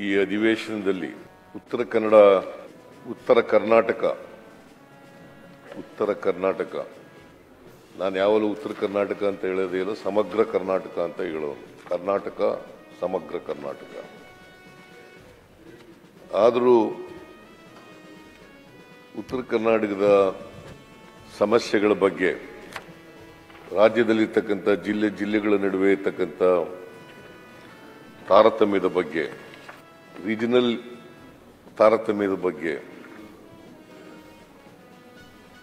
ಈ ಅಧಿವೇಶನದಲ್ಲಿ ಉತ್ತರ ಕರ್ನಾಟಕ ನಾನು ಯಾವಾಗಲೂ ಉತ್ತರ ಕರ್ನಾಟಕ ಅಂತ ಹೇಳೋದೇ ಇಲ್ಲ, ಸಮಗ್ರ ಕರ್ನಾಟಕ ಅಂತ ಹೇಳೋದು. ಕರ್ನಾಟಕ ಸಮಗ್ರ ಕರ್ನಾಟಕ. ಆದರೂ ಉತ್ತರ ಕರ್ನಾಟಕದ ಸಮಸ್ಯೆಗಳ ಬಗ್ಗೆ, ರಾಜ್ಯದಲ್ಲಿರ್ತಕ್ಕಂಥ ಜಿಲ್ಲೆಗಳ ನಡುವೆ ಇರ್ತಕ್ಕಂಥ ತಾರತಮ್ಯದ ಬಗ್ಗೆ, ರೀಜನಲ್ ತಾರತಮ್ಯದ ಬಗ್ಗೆ,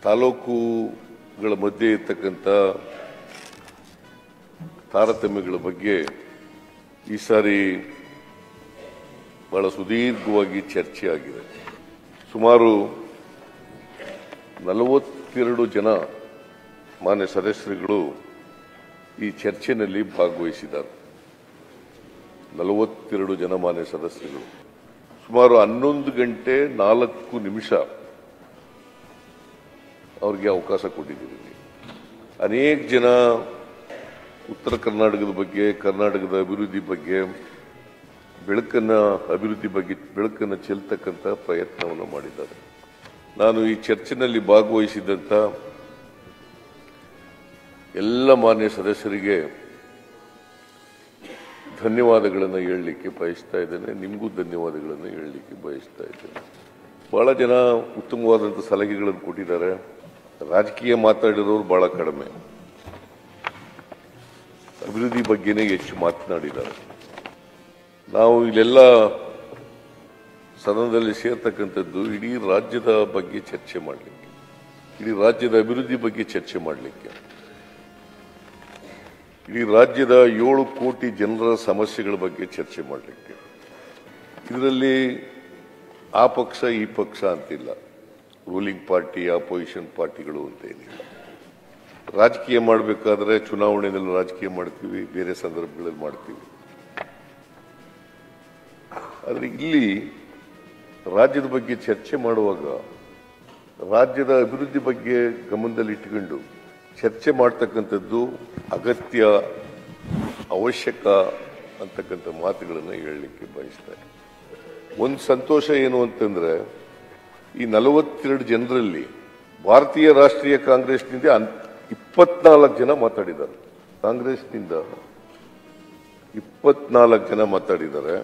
ತಾಲೂಕುಗಳ ಮಧ್ಯೆ ಇರ್ತಕ್ಕಂಥ ತಾರತಮ್ಯಗಳ ಬಗ್ಗೆ ಈ ಸಾರಿ ಬಹಳ ಸುದೀರ್ಘವಾಗಿ ಚರ್ಚೆ ಆಗಿದೆ. ಸುಮಾರು 42 ಜನ ಮಾನ್ಯ ಸದಸ್ಯರುಗಳು ಈ ಚರ್ಚೆಯಲ್ಲಿ ಭಾಗವಹಿಸಿದ್ದಾರೆ. 42 ಜನ ಮಾನ್ಯ ಸದಸ್ಯರು ಸುಮಾರು 11 ಗಂಟೆ 4 ನಿಮಿಷ ಅವ್ರಿಗೆ ಅವಕಾಶ ಕೊಟ್ಟಿದ್ದೀರಿ. ಅನೇಕ ಜನ ಉತ್ತರ ಕರ್ನಾಟಕದ ಬಗ್ಗೆ, ಕರ್ನಾಟಕದ ಅಭಿವೃದ್ಧಿ ಬಗ್ಗೆ ಬೆಳಕನ್ನು ಚೆಲ್ತಕ್ಕಂಥ ಪ್ರಯತ್ನವನ್ನು ಮಾಡಿದ್ದಾರೆ. ನಾನು ಈ ಚರ್ಚೆಯಲ್ಲಿ ಭಾಗವಹಿಸಿದಂಥ ಎಲ್ಲ ಮಾನ್ಯ ಸದಸ್ಯರಿಗೆ ಧನ್ಯವಾದಗಳನ್ನು ಹೇಳಲಿಕ್ಕೆ ಬಯಸ್ತಾ ಇದ್ದೇನೆ. ನಿಮಗೂ ಧನ್ಯವಾದಗಳನ್ನು ಹೇಳಲಿಕ್ಕೆ ಬಯಸ್ತಾ ಇದ್ದೇನೆ. ಬಹಳ ಜನ ಉತ್ತಮವಾದಂಥ ಸಲಹೆಗಳನ್ನು ಕೊಟ್ಟಿದ್ದಾರೆ. ರಾಜಕೀಯ ಮಾತಾಡಿರೋರು ಬಹಳ ಕಡಿಮೆ, ಅಭಿವೃದ್ಧಿ ಬಗ್ಗೆನೇ ಹೆಚ್ಚು ಮಾತನಾಡಿದ್ದಾರೆ. ನಾವು ಇಲ್ಲೆಲ್ಲ ಸದನದಲ್ಲಿ ಸೇರ್ತಕ್ಕಂಥದ್ದು ಇಡೀ ರಾಜ್ಯದ ಬಗ್ಗೆ ಚರ್ಚೆ ಮಾಡಲಿಕ್ಕೆ, ಇಡೀ ರಾಜ್ಯದ ಅಭಿವೃದ್ಧಿ ಬಗ್ಗೆ ಚರ್ಚೆ ಮಾಡಲಿಕ್ಕೆ, ಇಡೀ ರಾಜ್ಯದ 7 ಕೋಟಿ ಜನರ ಸಮಸ್ಯೆಗಳ ಬಗ್ಗೆ ಚರ್ಚೆ ಮಾಡಲಿಕ್ಕೆ. ಇದರಲ್ಲಿ ಆ ಪಕ್ಷ ಈ ಪಕ್ಷ ಅಂತಿಲ್ಲ, ರೂಲಿಂಗ್ ಪಾರ್ಟಿ ಅಪೋಸಿಷನ್ ಪಾರ್ಟಿಗಳು ಅಂತ ಏನಿಲ್ಲ. ರಾಜಕೀಯ ಮಾಡಬೇಕಾದ್ರೆ ಚುನಾವಣೆಯಲ್ಲಿ ರಾಜಕೀಯ ಮಾಡ್ತೀವಿ, ಬೇರೆ ಸಂದರ್ಭಗಳಲ್ಲಿ ಮಾಡ್ತೀವಿ. ಆದರೆ ಇಲ್ಲಿ ರಾಜ್ಯದ ಬಗ್ಗೆ ಚರ್ಚೆ ಮಾಡುವಾಗ ರಾಜ್ಯದ ಅಭಿವೃದ್ಧಿ ಬಗ್ಗೆ ಗಮನದಲ್ಲಿಟ್ಟುಕೊಂಡು ಚರ್ಚೆ ಮಾಡ್ತಕ್ಕಂಥದ್ದು ಅಗತ್ಯ, ಅವಶ್ಯಕ ಅಂತಕ್ಕಂಥ ಮಾತುಗಳನ್ನು ಹೇಳಲಿಕ್ಕೆ ಬಯಸ್ತಾರೆ. ಒಂದು ಸಂತೋಷ ಏನು ಅಂತಂದ್ರೆ, ಈ 42 ಜನರಲ್ಲಿ ಭಾರತೀಯ ರಾಷ್ಟ್ರೀಯ ಕಾಂಗ್ರೆಸ್ನಿಂದ 24 ಜನ ಮಾತಾಡಿದ್ದಾರೆ. ಕಾಂಗ್ರೆಸ್ನಿಂದ 24 ಜನ ಮಾತಾಡಿದ್ದಾರೆ.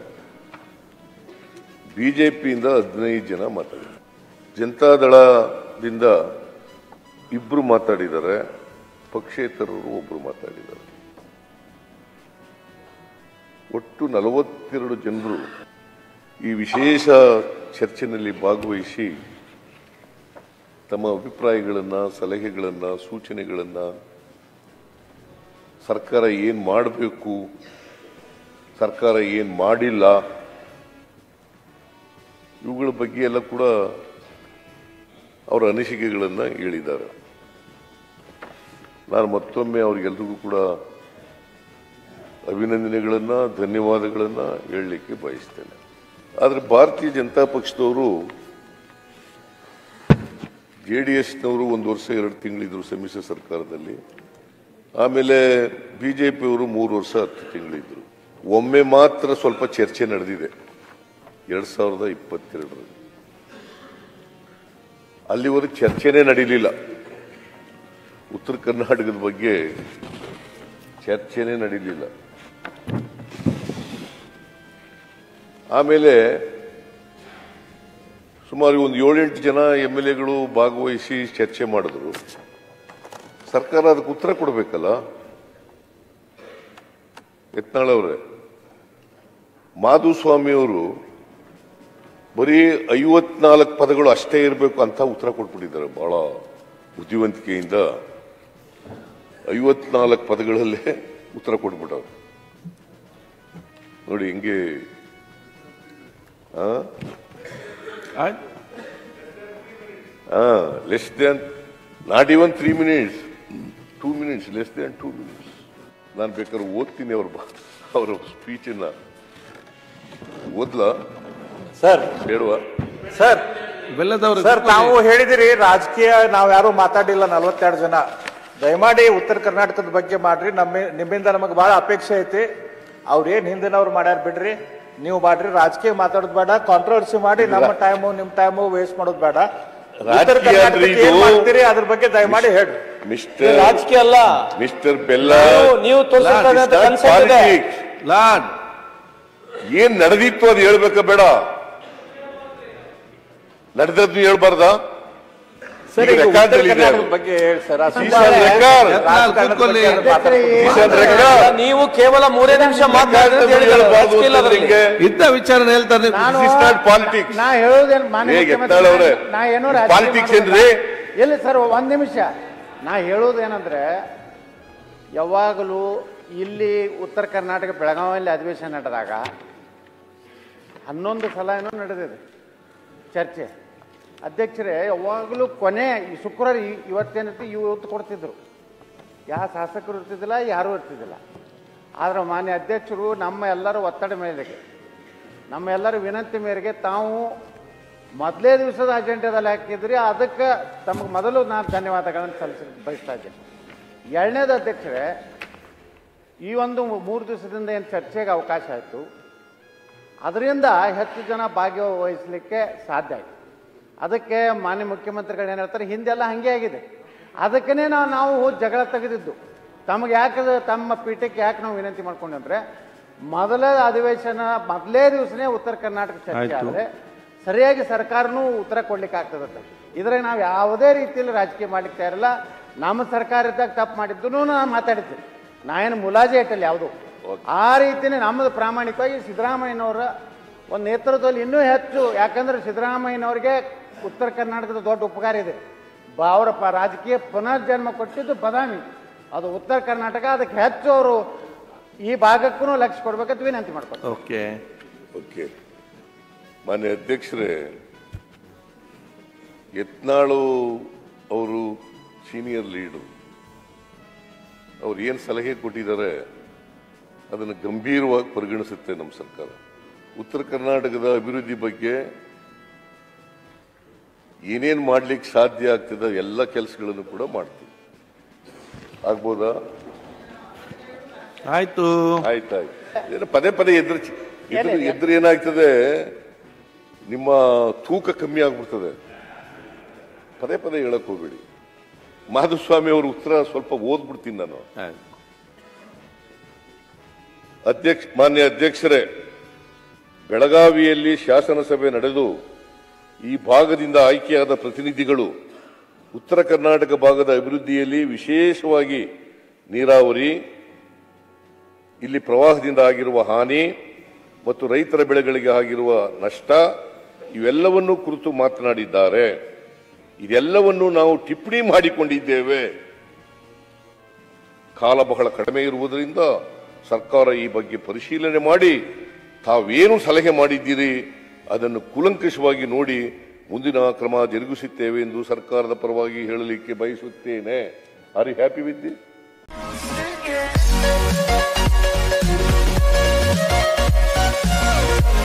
ಬಿಜೆಪಿಯಿಂದ 15 ಜನ ಮಾತಾಡಿದ್ದಾರೆ. ಜನತಾದಳದಿಂದ 2 ಮಾತಾಡಿದ್ದಾರೆ. ಪಕ್ಷೇತರರು 1 ಮಾತಾಡಿದ್ದಾರೆ. ಒಟ್ಟು 42 ಜನರು ಈ ವಿಶೇಷ ಚರ್ಚೆಯಲ್ಲಿ ಭಾಗವಹಿಸಿ ತಮ್ಮ ಅಭಿಪ್ರಾಯಗಳನ್ನು, ಸಲಹೆಗಳನ್ನು, ಸೂಚನೆಗಳನ್ನು, ಸರ್ಕಾರ ಏನು ಮಾಡಬೇಕು, ಸರ್ಕಾರ ಏನು ಮಾಡಿಲ್ಲ, ಇವುಗಳ ಬಗ್ಗೆ ಎಲ್ಲ ಕೂಡ ಅವರ ಅನಿಸಿಕೆಗಳನ್ನು ಹೇಳಿದ್ದಾರೆ. ನಾನು ಮತ್ತೊಮ್ಮೆ ಅವರಿಗೆಲ್ಲರಿಗೂ ಕೂಡ ಅಭಿನಂದನೆಗಳನ್ನು, ಧನ್ಯವಾದಗಳನ್ನು ಹೇಳಲಿಕ್ಕೆ ಬಯಸ್ತೇನೆ. ಆದರೆ ಭಾರತೀಯ ಜನತಾ ಪಕ್ಷದವರು, JDSನವರು 1 ವರ್ಷ 2 ತಿಂಗಳಿದ್ರು ಸಮ್ಮಿಶ್ರ ಸರ್ಕಾರದಲ್ಲಿ. ಆಮೇಲೆ ಬಿಜೆಪಿಯವರು 3 ವರ್ಷ 10 ತಿಂಗಳಿದ್ರು. ಒಮ್ಮೆ ಮಾತ್ರ ಸ್ವಲ್ಪ ಚರ್ಚೆ ನಡೆದಿದೆ 2022ರಲ್ಲಿ. ಅಲ್ಲಿವರೆಗೆ ಚರ್ಚೆನೇ ನಡೀಲಿಲ್ಲ. ಉತ್ತರ ಕರ್ನಾಟಕದ ಬಗ್ಗೆ ಚರ್ಚೆನೇ ನಡೀಲಿಲ್ಲ. ಆಮೇಲೆ ಸುಮಾರು ಒಂದು 7-8 ಜನ MLAಗಳು ಭಾಗವಹಿಸಿ ಚರ್ಚೆ ಮಾಡಿದ್ರು. ಸರ್ಕಾರ ಅದಕ್ಕೆ ಉತ್ತರ ಕೊಡಬೇಕಲ್ಲ. ಯತ್ನಾಳ್ ಅವರೇ, ಮಾಧುಸ್ವಾಮಿ ಅವರು ಬರೀ 54 ಪದಗಳು ಅಷ್ಟೇ ಇರಬೇಕು ಅಂತ ಉತ್ತರ ಕೊಟ್ಬಿಟ್ಟಿದ್ದಾರೆ. ಬಹಳ ಬುದ್ಧಿವಂತಿಕೆಯಿಂದ 54 ಪದಗಳಲ್ಲೇ ಉತ್ತರ ಕೊಟ್ಬಿಟ್ಟವ್ರು. ನೋಡಿ ಹಿಂಗೆ less than not even 3 minutes, 2 minutes, less than 2 minutes. ನಾನು ಬೇಕಾದ್ರೆ ಓದ್ತೀನಿ ಅವರ ಸ್ಪೀಚನ್ನ. ಓದ್ಲಾ ಸರ್? ಹೇಳುವ ಸರ್, ಸರ್ ತಾವು ಹೇಳಿದಿರಿ ರಾಜಕೀಯ ನಾವು ಯಾರು ಮಾತಾಡಿಲ್ಲ 42 ಜನ. ದಯಮಾಡಿ ಉತ್ತರ ಕರ್ನಾಟಕದ ಬಗ್ಗೆ ಮಾಡ್ರಿ. ನಿಮ್ಮಿಂದ ನಮಗೆ ಬಹಳ ಅಪೇಕ್ಷೆ ಐತಿ. ಅವ್ರೇನ್ ಹಿಂದಿನವ್ರು ಮಾಡ್ಯಾರ ಬಿಡ್ರಿ. ನೀವು ಮಾಡ್ರಿ, ರಾಜಕೀಯ ಮಾತಾಡೋದು ಬೇಡ, ಕಾಂಟ್ರವರ್ಸಿ ಮಾಡಿ ನಮ್ಮ ಟೈಮು ನಿಮ್ ಟೈಮು ವೇಸ್ಟ್ ಮಾಡೋದು ಬೇಡ. ಉತ್ತರ ಕರ್ನಾಟಕಕ್ಕೆ ಏನ್ ಮಾಡ್ತೀರಿ ಅದ್ರ ಬಗ್ಗೆ ದಯಮಾಡಿ ಹೇಳಿ. ಮಿಸ್ಟರ್ ರಾಜಕೀಯ ಅಲ್ಲ ಮಿಸ್ಟರ್ ಬೆಲ್ಲ, ನೀವು ಏನ್ ನಡೆದಿತ್ತು ಅದು ಹೇಳ್ಬೇಕಾ ಬೇಡ? ನಡೆದದ್ದು ಹೇಳ್ಬಾರ್ದ? ಸರಿ, ಬಗ್ಗೆ ಹೇಳಿ ಸರ್. ನೀವು ಕೇವಲ 3 ನಿಮಿಷ ಇದ್ದ ವಿಚಾರ ಹೇಳ್ತಾರೆ. ಪಾಲಿಟಿಕ್ಸ್ ನಾ ಹೇಳೋದೇನು ಪಾಲಿಟಿಕ್ಸ್ ಏನ್ರಿ? ಎಲ್ಲಿ ಸರ್, ಒಂದ್ ನಿಮಿಷ. ನಾ ಹೇಳೋದೇನಂದ್ರೆ, ಯಾವಾಗಲೂ ಇಲ್ಲಿ ಉತ್ತರ ಕರ್ನಾಟಕ ಬೆಳಗಾವಿಯಲ್ಲಿ ಅಧಿವೇಶನ ನಡೆದಾಗ 11 ಸಲ ಏನೋ ನಡೆದಿದೆ ಚರ್ಚೆ. ಅಧ್ಯಕ್ಷರೇ, ಯಾವಾಗಲೂ ಕೊನೆ ಶುಕ್ರವಾರ ಇವತ್ತೇನೈತಿ ಇವತ್ತು ಕೊಡ್ತಿದ್ರು. ಯಾವ ಶಾಸಕರು ಇರ್ತಿದ್ದಿಲ್ಲ, ಯಾರೂ ಇರ್ತಿದ್ದಿಲ್ಲ. ಆದ್ರೆ ಮಾನ್ಯ ಅಧ್ಯಕ್ಷರು ನಮ್ಮ ಎಲ್ಲರ ಒತ್ತಡ ಮೇರೆಗೆ, ನಮ್ಮ ಎಲ್ಲರ ವಿನಂತಿ ಮೇರೆಗೆ ತಾವು ಮೊದಲೇ ದಿವಸದ ಅಜೆಂಡಾದಲ್ಲಿ ಹಾಕಿದ್ರಿ. ಅದಕ್ಕೆ ತಮಗೆ ಮೊದಲು ನಾನು ಧನ್ಯವಾದಗಳನ್ನು ಬಯಸ್ತಾ ಇದ್ದೇನೆ. ಎರಡನೇದು ಅಧ್ಯಕ್ಷರೇ, ಈ ಒಂದು 3 ದಿವಸದಿಂದ ಏನು ಚರ್ಚೆಗೆ ಅವಕಾಶ ಆಯಿತು, ಅದರಿಂದ ಹೆಚ್ಚು ಜನ ಭಾಗವಹಿಸಲಿಕ್ಕೆ ಸಾಧ್ಯ ಆಯಿತು. ಅದಕ್ಕೆ ಮಾನ್ಯ ಮುಖ್ಯಮಂತ್ರಿಗಳು ಏನು ಹೇಳ್ತಾರೆ, ಹಿಂದೆಲ್ಲ ಹಾಗೆ ಆಗಿದೆ. ಅದಕ್ಕೇ ನಾವು ಜಗಳ ತೆಗೆದಿದ್ದು. ತಮಗೆ ಯಾಕೆ, ತಮ್ಮ ಪೀಠಕ್ಕೆ ಯಾಕೆ ನಾವು ವಿನಂತಿ ಮಾಡ್ಕೊಂಡ್ರೆ, ಮೊದಲ ಅಧಿವೇಶನ ಮೊದಲೇ ದಿವಸನೇ ಉತ್ತರ ಕರ್ನಾಟಕ ಚರ್ಚೆ ಆದರೆ ಸರಿಯಾಗಿ ಸರ್ಕಾರನೂ ಉತ್ತರ ಕೊಡ್ಲಿಕ್ಕೆ ಆಗ್ತದಂತೆ. ಇದ್ರಾಗ ನಾವು ಯಾವುದೇ ರೀತಿಯಲ್ಲಿ ರಾಜಕೀಯ ಮಾಡ್ಲಿಕ್ಕೆ ತಯಾರಿಲ್ಲ. ನಮ್ಮ ಸರ್ಕಾರ ಇದ್ದಾಗ ತಪ್ಪು ಮಾಡಿದ್ದು ನಾನು ಮಾತಾಡಿದ್ದೆ. ನಾ ಏನು ಮುಲಾಜೆ ಇಟ್ಟಲ್ಲ ಯಾವುದು. ಆ ರೀತಿಯೇ ನಮ್ಮದು ಪ್ರಾಮಾಣಿಕವಾಗಿ ಸಿದ್ದರಾಮಯ್ಯನವರ ಒಂದು ನೇತೃತ್ವದಲ್ಲಿ ಇನ್ನೂ ಹೆಚ್ಚು, ಯಾಕಂದ್ರೆ ಸಿದ್ದರಾಮಯ್ಯನವ್ರಿಗೆ ಉತ್ತರ ಕರ್ನಾಟಕದ ದೊಡ್ಡ ಉಪಕಾರ ಇದೆ. ಅವರ ರಾಜಕೀಯ ಪುನರ್ಜನ್ಮ ಕೊಟ್ಟಿದ್ದು ಬದಾಮಿ, ಅದು ಉತ್ತರ ಕರ್ನಾಟಕ. ಅದಕ್ಕೆ ಹೆಚ್ಚು ಅವರು ಈ ಭಾಗಕ್ಕೂ ಲಕ್ಷ್ಯ ಕೊಡ್ಬೇಕಂತ ವಿನಂತಿ ಮಾಡ್ತಾರೆ. Okay okay. ಮಾನ್ಯ ಅಧ್ಯಕ್ಷರೇ, ಯತ್ನಾಳು ಅವರು ಸೀನಿಯರ್ ಲೀಡರ್, ಅವ್ರು ಏನು ಸಲಹೆ ಕೊಟ್ಟಿದ್ದಾರೆ ಅದನ್ನು ಗಂಭೀರವಾಗಿ ಪರಿಗಣಿಸುತ್ತೆ ನಮ್ಮ ಸರ್ಕಾರ. ಉತ್ತರ ಕರ್ನಾಟಕದ ಅಭಿವೃದ್ಧಿ ಬಗ್ಗೆ ಏನೇನು ಮಾಡ್ಲಿಕ್ಕೆ ಸಾಧ್ಯ ಆಗ್ತದೆ ಎಲ್ಲ ಕೆಲಸಗಳನ್ನು ಕೂಡ ಮಾಡ್ತೀವಿ. ಆಗ್ಬೋದಾ? ಆಯ್ತು ಆಯ್ತಾಯ್ತು. ಪದೇ ಪದೇ ಎದುರು ಏನಾಗ್ತದೆ, ನಿಮ್ಮ ತೂಕ ಕಮ್ಮಿ ಆಗ್ಬಿಡ್ತದೆ. ಪದೇ ಪದೇ ಹೇಳಕ್ ಹೋಗ್ಬೇಡಿ. ಮಾಧುಸ್ವಾಮಿ ಅವ್ರ ಉತ್ತರ ಸ್ವಲ್ಪ ಓದ್ಬಿಡ್ತೀನಿ ನಾನು. ಮಾನ್ಯ ಅಧ್ಯಕ್ಷರೇ, ಬೆಳಗಾವಿಯಲ್ಲಿ ಶಾಸನಸಭೆ ನಡೆದು ಈ ಭಾಗದಿಂದ ಆಯ್ಕೆಯಾದ ಪ್ರತಿನಿಧಿಗಳು ಉತ್ತರ ಕರ್ನಾಟಕ ಭಾಗದ ಅಭಿವೃದ್ಧಿಯಲ್ಲಿ, ವಿಶೇಷವಾಗಿ ನೀರಾವರಿ, ಇಲ್ಲಿ ಪ್ರವಾಹದಿಂದ ಆಗಿರುವ ಹಾನಿ ಮತ್ತು ರೈತರ ಬೆಳೆಗಳಿಗೆ ಆಗಿರುವ ನಷ್ಟ ಇವೆಲ್ಲವನ್ನೂ ಕುರಿತು ಮಾತನಾಡಿದ್ದಾರೆ. ಇದೆಲ್ಲವನ್ನು ನಾವು ಟಿಪ್ಪಣಿ ಮಾಡಿಕೊಂಡಿದ್ದೇವೆ. ಕಾಲ ಬಹಳ ಕಡಿಮೆ ಇರುವುದರಿಂದ ಸರ್ಕಾರ ಈ ಬಗ್ಗೆ ಪರಿಶೀಲನೆ ಮಾಡಿ ತಾವೇನು ಸಲಹೆ ಮಾಡಿದ್ದೀರಿ ಅದನ್ನು ಕೂಲಂಕಷವಾಗಿ ನೋಡಿ ಮುಂದಿನ ಕ್ರಮ ಜರುಗಿಸುತ್ತೇವೆ ಎಂದು ಸರ್ಕಾರದ ಪರವಾಗಿ ಹೇಳಲಿಕ್ಕೆ ಬಯಸುತ್ತೇನೆ. Are you happy with this?